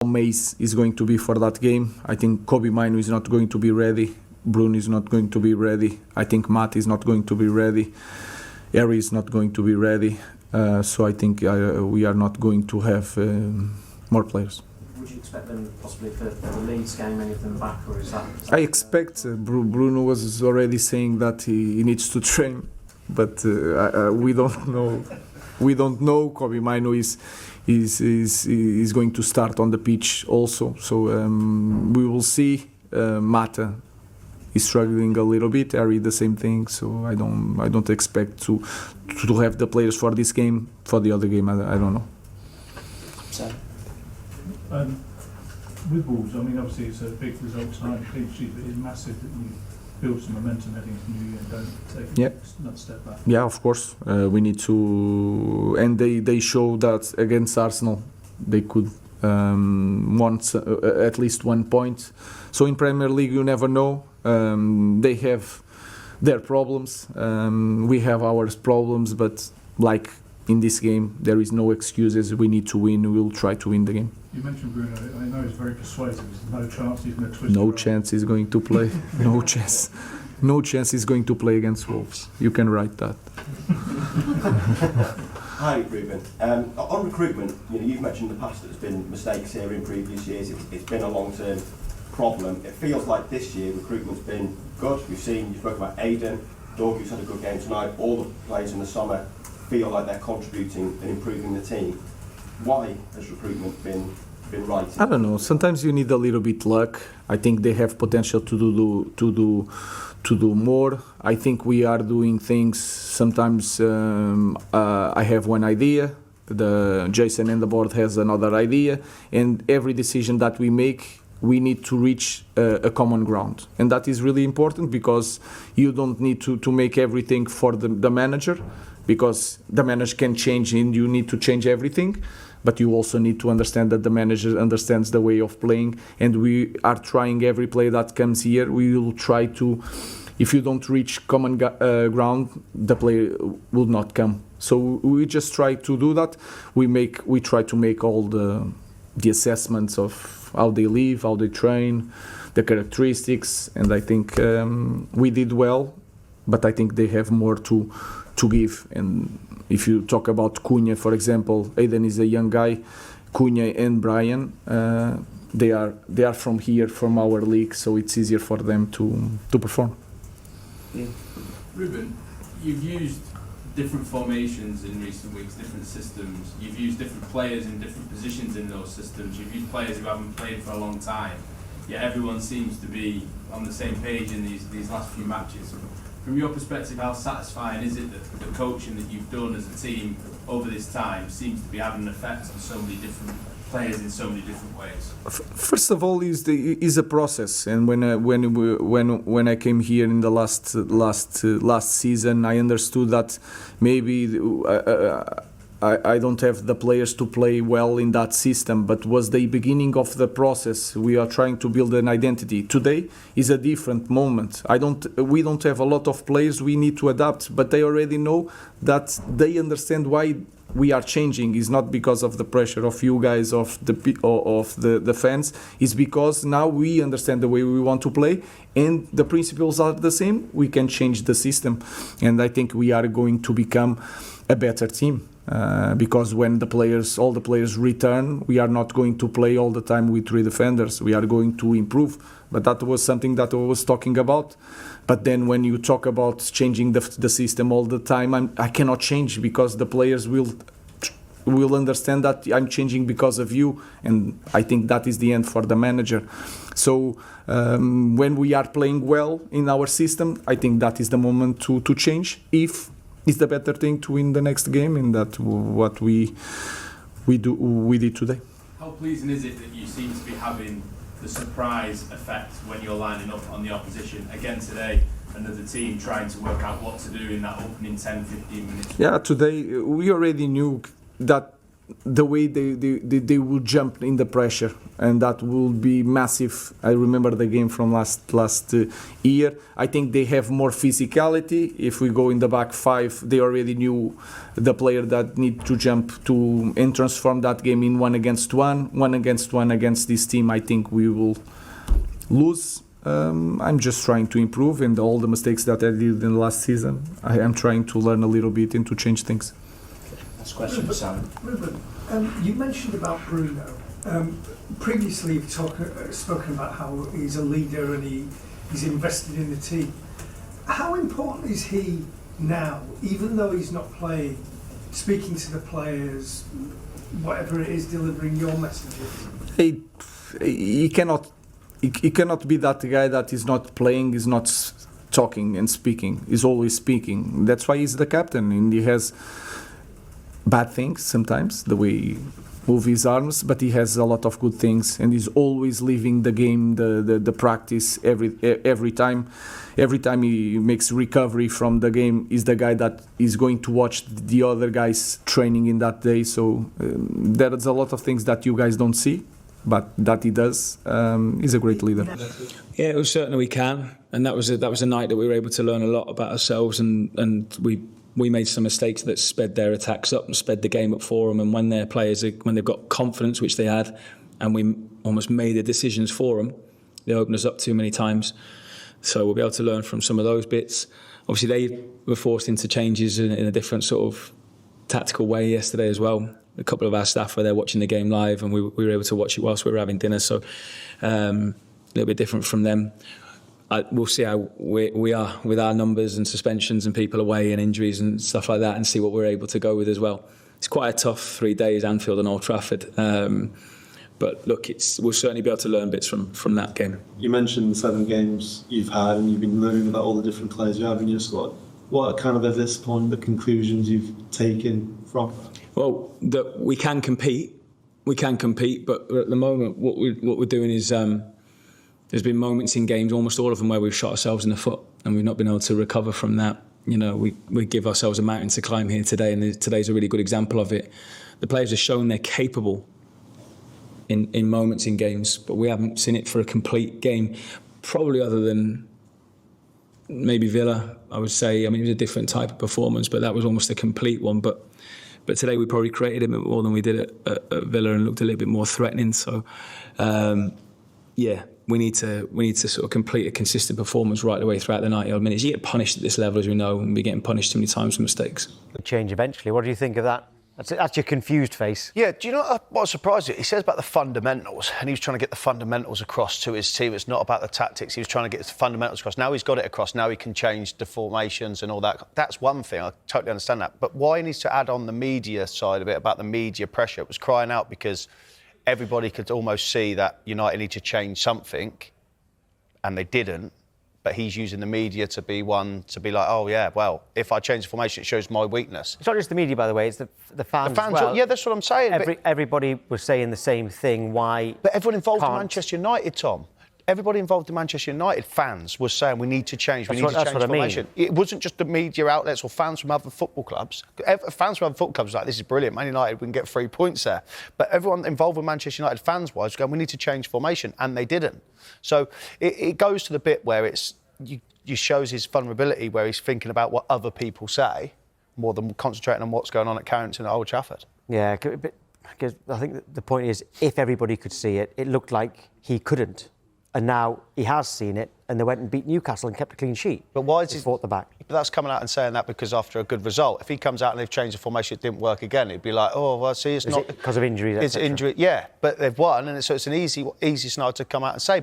Mace is going to be for that game. I think Kobe Mino is not going to be ready. Bruno is not going to be ready. I think Matt is not going to be ready. Harry is not going to be ready. So I think we are not going to have more players. Would you expect them possibly for the Leeds game, any of them back, or is that I expect Bruno was already saying that he needs to train, but we don't know. We don't know. Kobe Mino is going to start on the pitch also. So we will see. Mata is struggling a little bit. Harry the same thing. So I don't expect to have the players for this game. For the other game, I don't know. so? With Wolves, I mean, obviously it's a big result tonight, clean sheet, but it's massive that you build some momentum heading into New Year and don't take another step back. Yeah, of course. We need to, and they show that against Arsenal they could want at least 1 point. So in Premier League you never know. They have their problems. We have our problems, but like in this game there is no excuses. We need to win. We will try to win the game. You mentioned Bruno. I know he's very persuasive. There's no chance he's going to twist. No chance he's going to play. No chance. No chance he's going to play against Wolves. You can write that. Hi, Ruben. On recruitment, you've mentioned in the past that there's been mistakes here in previous years. It's been a long-term problem. It feels like this year recruitment's been good. We've seen, you spoke about Aiden, Dorgu's had a good game tonight. All the players in the summer feel like they're contributing and improving the team. Why has recruitment been right? I don't know. Sometimes you need a little bit luck. I think they have potential to do more. I think we are doing things. Sometimes I have one idea. Jason and the board has another idea, and every decision that we make, we need to reach a common ground, and that is really important because you don't need to make everything for the manager, because the manager can change and you need to change everything. But you also need to understand that the manager understands the way of playing, and we are trying every play that comes here. We will try to, if you don't reach common ground, the play will not come. So we just try to do that. We try to make all the assessments of how they live, how they train, the characteristics, and I think we did well. But I think they have more to give. And if you talk about Cunha, for example, Aiden is a young guy. Cunha and Brian, they are from here, from our league, so it's easier for them to perform. Yeah. Ruben, you've used different formations in recent weeks, different systems. You've used different players in different positions in those systems. You've used players who haven't played for a long time. Yet everyone seems to be on the same page in these last few matches. From your perspective, how satisfying is it that the coaching that you've done as a team over this time seems to be having an effect on so many different players in so many different ways? First of all, is a process, and when I came here in the last season, I understood that maybe I don't have the players to play well in that system, but was the beginning of the process. We are trying to build an identity. Today is a different moment. We don't have a lot of players. We need to adapt, but they already know that they understand why we are changing. It's not because of the pressure of you guys, of the fans. It's because now we understand the way we want to play, and the principles are the same. We can change the system, and I think we are going to become a better team. Because when all the players return, we are not going to play all the time with 3 defenders. We are going to improve. But that was something that I was talking about. But then when you talk about changing the system all the time, I cannot change, because the players will understand that I'm changing because of you. And I think that is the end for the manager. So when we are playing well in our system, I think that is the moment to change. If it's the better thing to win the next game, and that's what we did today. How pleasing is it that you seem to be having the surprise effect when you're lining up on the opposition again today, and as a team trying to work out what to do in that opening 10-15 minutes? Yeah, today we already knew that the way they will jump in the pressure, and that will be massive. I remember the game from last year. I think they have more physicality. If we go in the back five, they already knew the player that need to jump to and transform that game in 1-1 against this team. I think we will lose. I'm just trying to improve, and all the mistakes that I did in the last season, I am trying to learn a little bit and to change things. Next question for Sam. Ruben, you mentioned about Bruno. Previously, you've spoken about how he's a leader and he's invested in the team. How important is he now, even though he's not playing, speaking to the players, whatever it is, delivering your messages? He cannot be that guy that is not playing, is not talking and speaking. He's always speaking. That's why he's the captain, and he has bad things sometimes, the way he moves his arms, but he has a lot of good things, and he's always living the game, the practice every time. Every time he makes recovery from the game, he's the guy that is going to watch the other guys training in that day. So there's a lot of things that you guys don't see, but that he does. He's a great leader. Yeah, it was certainly we can, and that was a night that we were able to learn a lot about ourselves, and we made some mistakes that sped their attacks up and sped the game up for them. And when their players, when they've got confidence, which they had, and we almost made the decisions for them, they opened us up too many times. So we'll be able to learn from some of those bits. Obviously, they were forced into changes in a different sort of tactical way yesterday as well. A couple of our staff were there watching the game live, and we were able to watch it whilst we were having dinner. So a little bit different from them. We'll see how we are with our numbers and suspensions and people away and injuries and stuff like that, and see what we're able to go with as well. It's quite a tough 3 days, Anfield and Old Trafford. But look, we'll certainly be able to learn bits from that game. You mentioned 7 games you've had, and you've been learning about all the different players you have in your squad. What are kind of, at this point, the conclusions you've taken from that? Well, that we can compete, but at the moment what we're doing is there's been moments in games, almost all of them, where we've shot ourselves in the foot and we've not been able to recover from that. You know, we give ourselves a mountain to climb here today, and today's a really good example of it. The players have shown they're capable in moments in games, but we haven't seen it for a complete game, probably other than maybe Villa, I would say. I mean, it was a different type of performance, but that was almost a complete one. But today we probably created a bit more than we did at Villa and looked a little bit more threatening. So, yeah, we need to sort of complete a consistent performance right the way throughout the 90-odd minutes. You get punished at this level, as we know, and we're getting punished too many times for mistakes. Change eventually. What do you think of that? That's your confused face. Yeah, do you know what surprised you? He says about the fundamentals, and he was trying to get the fundamentals across to his team. It's not about the tactics. He was trying to get the fundamentals across. Now he's got it across. Now he can change the formations and all that. That's one thing. I totally understand that. But why he needs to add on the media side of it, about the media pressure, it was crying out because everybody could almost see that United need to change something, and they didn't. But he's using the media to be one to be like, oh yeah, well, if I change the formation, it shows my weakness. It's not just the media, by the way. It's the fans. The fans, as well. Yeah, that's what I'm saying. Everybody was saying the same thing. Why? But everyone involved in Manchester United, Tom. Everybody involved in Manchester United, fans, was saying we need to change. We need to change formation. It wasn't just the media outlets or fans from other football clubs. Fans from other football clubs were like, this is brilliant. Man United, we can get 3 points there. But everyone involved with Manchester United, fans-wise, going, we need to change formation, and they didn't. So it goes to the bit where it's you shows his vulnerability, where he's thinking about what other people say more than concentrating on what's going on at Carrington at Old Trafford. Yeah, because I think the point is, if everybody could see it, it looked like he couldn't. And now he has seen it, and they went and beat Newcastle and kept a clean sheet. But why is he fought the back? But that's coming out and saying that because after a good result, if he comes out and they've changed the formation, it didn't work again, it'd be like, oh, well, see, it's not because of injuries. It's injury, yeah. But they've won, and so it's an easy scenario to come out and say.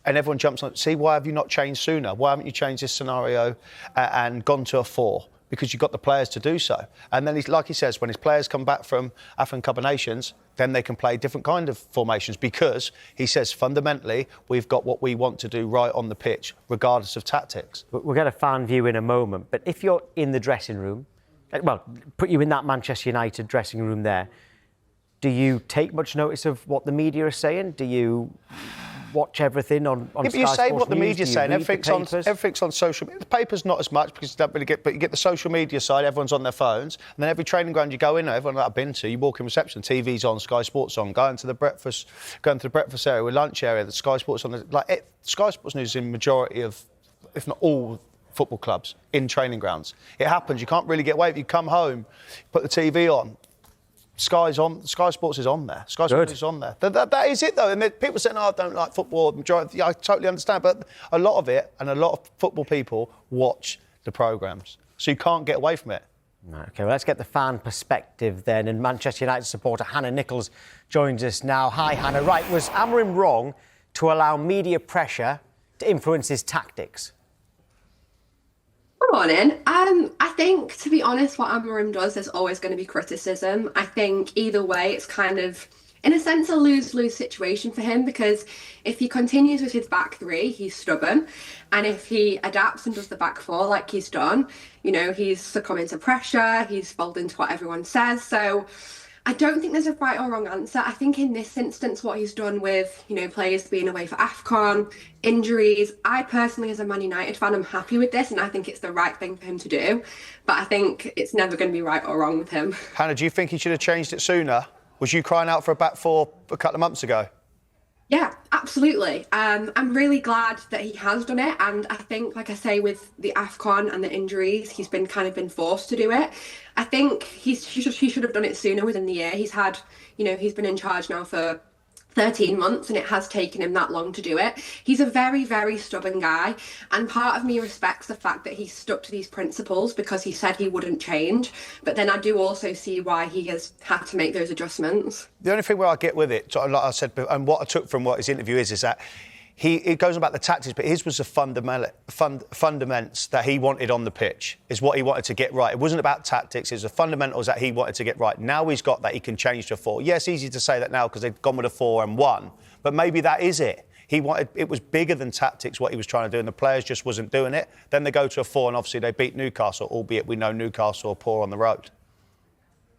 And everyone jumps on. See, why have you not changed sooner? Why haven't you changed this scenario and gone to a 4? Because you've got the players to do so. And then, like he says, when his players come back from African Cup of Nations, then they can play different kind of formations because, he says, fundamentally, we've got what we want to do right on the pitch, regardless of tactics. We'll get a fan view in a moment, but if you're in the dressing room, well, put you in that Manchester United dressing room there, do you take much notice of what the media are saying? Do you watch everything on Yeah, but Sky you say Sports what the News? media's Do you saying. read the papers? Everything's on social media. The paper's not as much because you don't really get, but you get the social media side. Everyone's on their phones, and then every training ground you go in, everyone that I've been to, you walk in reception, TV's on, Sky Sports on, going to the breakfast area, with lunch area, the Sky Sports on. Sky Sports News is in majority of, if not all, football clubs in training grounds. It happens. You can't really get away. If you come home, put the TV on. Sky's on. Sky Sports is on there. Sky Sports is on there. That is it, though. And people saying, "Oh, I don't like football." Majority, I totally understand, but a lot of it, and a lot of football people watch the programmes, so you can't get away from it. OK, well, let's get the fan perspective then. And Manchester United supporter Hannah Nichols joins us now. Hi, Hannah. Right, was Amorim wrong to allow media pressure to influence his tactics? Good morning. I think, to be honest, what Amorim does, there's always going to be criticism. I think either way, it's kind of, in a sense, a lose-lose situation for him, because if he continues with his back three, he's stubborn. And if he adapts and does the back four like he's done, you know, he's succumbing to pressure, he's folding to what everyone says. So I don't think there's a right or wrong answer. I think in this instance, what he's done with, you know, players being away for AFCON, injuries, I personally, as a Man United fan, I'm happy with this, and I think it's the right thing for him to do. But I think it's never going to be right or wrong with him. Hannah, do you think he should have changed it sooner? Was you crying out for a back four a couple of months ago? Yeah, absolutely. I'm really glad that he has done it. And I think, like I say, with the AFCON and the injuries, he's been forced to do it. I think he should have done it sooner within the year. He's had, you know, he's been in charge now for 13 months, and it has taken him that long to do it. He's a very, very stubborn guy, and part of me respects the fact that he stuck to these principles because he said he wouldn't change. But then I do also see why he has had to make those adjustments. The only thing where I get with it, like I said, and what I took from what his interview is that it goes on about the tactics, but his was the fundamentals that he wanted on the pitch, is what he wanted to get right. It wasn't about tactics, it was the fundamentals that he wanted to get right. Now he's got that, he can change to a four. Yes, easy to say that now because they've gone with a 4 and 1, but maybe that is it. It was bigger than tactics, what he was trying to do, and the players just wasn't doing it. Then they go to a 4, and obviously they beat Newcastle, albeit we know Newcastle are poor on the road.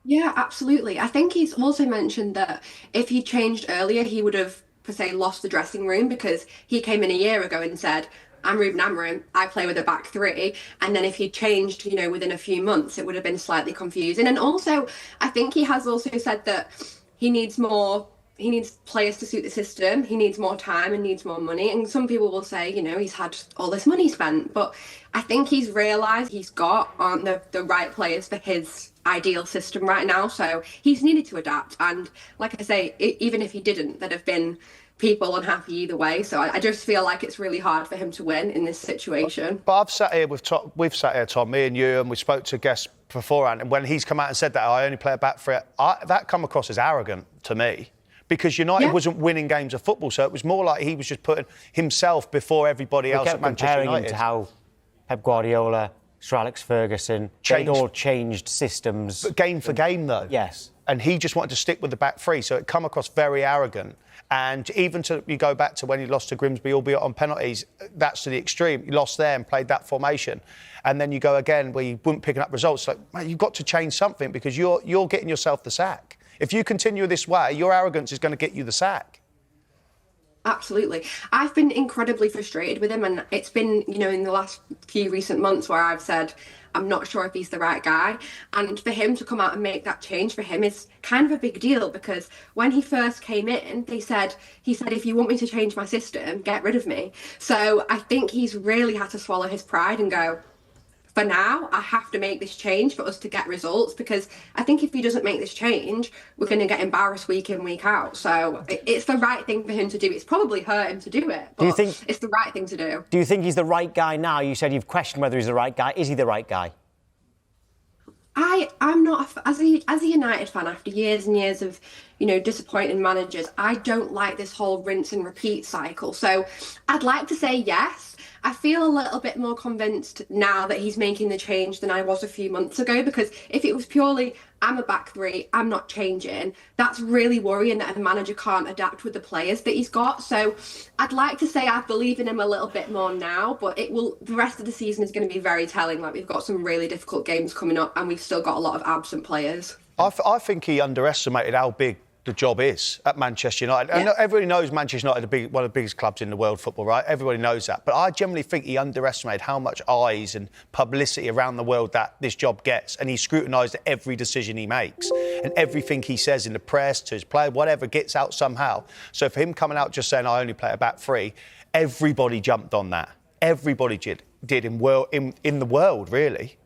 Yeah, absolutely. I think he's also mentioned that if he changed earlier, he would have, per se, lost the dressing room, because he came in a year ago and said, I'm Ruben Amorim, I play with a back three. And then if he changed, you know, within a few months, it would have been slightly confusing. And also, I think he has also said that he needs players to suit the system. He needs more time and needs more money. And some people will say, you know, he's had all this money spent. But I think he's realised he's got the right players for his ideal system right now. So he's needed to adapt. And like I say, even if he didn't, there'd have been people unhappy either way. So I just feel like it's really hard for him to win in this situation. But we've sat here, Tom, me and you, and we spoke to guests beforehand. And when he's come out and said that, I only play a back three, that come across as arrogant to me. Because United wasn't winning games of football, so it was more like he was just putting himself before everybody else at Manchester United. Comparing him to how Pep Guardiola, Sir Alex Ferguson, they'd all changed systems. But game for game, though. Yes. And he just wanted to stick with the back three, so it come across very arrogant. And even you go back to when he lost to Grimsby, albeit on penalties, that's to the extreme. He lost there and played that formation. And then you go again where you weren't picking up results. Like, man, you've got to change something because you're getting yourself the sack. If you continue this way, your arrogance is going to get you the sack. Absolutely. I've been incredibly frustrated with him, and it's been, you know, in the last few recent months where I've said, I'm not sure if he's the right guy. And for him to come out and make that change for him is kind of a big deal, because when he first came in, he said, if you want me to change my system, get rid of me. So I think he's really had to swallow his pride and go, for now, I have to make this change for us to get results, because I think if he doesn't make this change, we're going to get embarrassed week in, week out. So it's the right thing for him to do. It's probably hurt him to do it, but it's the right thing to do. Do you think he's the right guy now? You said you've questioned whether he's the right guy. Is he the right guy? I'm not, as a United fan, after years and years of, you know, disappointing managers, I don't like this whole rinse and repeat cycle. So I'd like to say yes. I feel a little bit more convinced now that he's making the change than I was a few months ago, because if it was purely, I'm a back three, I'm not changing, that's really worrying that a manager can't adapt with the players that he's got. So I'd like to say I believe in him a little bit more now, but the rest of the season is going to be very telling. Like, we've got some really difficult games coming up, and we've still got a lot of absent players. I think he underestimated how big the job is at Manchester United. And everybody knows Manchester United are one of the biggest clubs in the world football, right? Everybody knows that. But I generally think he underestimated how much eyes and publicity around the world that this job gets. And he scrutinised every decision he makes. And everything he says in the press, to his player, whatever, gets out somehow. So for him coming out just saying, I only play a back three, everybody jumped on that. Everybody did in the world, really.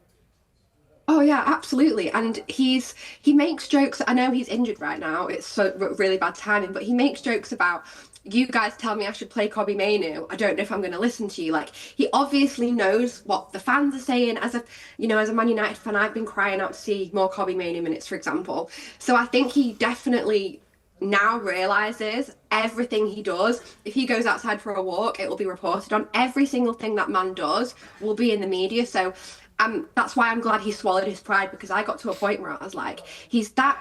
Oh yeah, absolutely. And he makes jokes. I know he's injured right now. It's so really bad timing, but he makes jokes about, you guys tell me I should play Kobbie Mainoo. I don't know if I'm going to listen to you. Like, he obviously knows what the fans are saying. As a Man United fan, I've been crying out to see more Kobbie Mainoo minutes, for example. So I think he definitely now realises everything he does. If he goes outside for a walk, it will be reported on. Every single thing that man does will be in the media. So that's why I'm glad he swallowed his pride, because I got to a point where I was like, he's that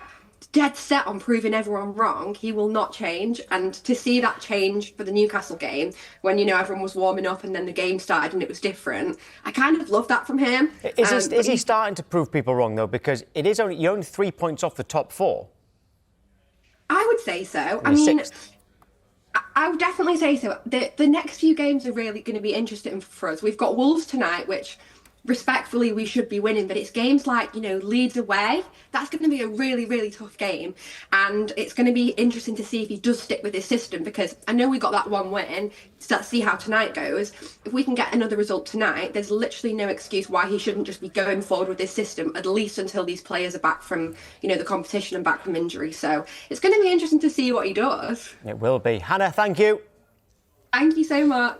dead set on proving everyone wrong. He will not change. And to see that change for the Newcastle game, when, everyone was warming up and then the game started and it was different, I kind of love that from him. Is he starting to prove people wrong, though? Because you're only 3 points off the top four. I would say so. I mean, I would definitely say so. The next few games are really going to be interesting for us. We've got Wolves tonight, which respectfully we should be winning, but it's games like Leeds away. That's going to be a really, really tough game, and it's going to be interesting to see if he does stick with his system, because I know we got that one win. So let's see how tonight goes. If we can get another result tonight, there's literally no excuse why he shouldn't just be going forward with this system, at least until these players are back from the competition and back from injury. So it's going to be interesting to see what he does. It will be. Hannah, thank you. Thank you so much.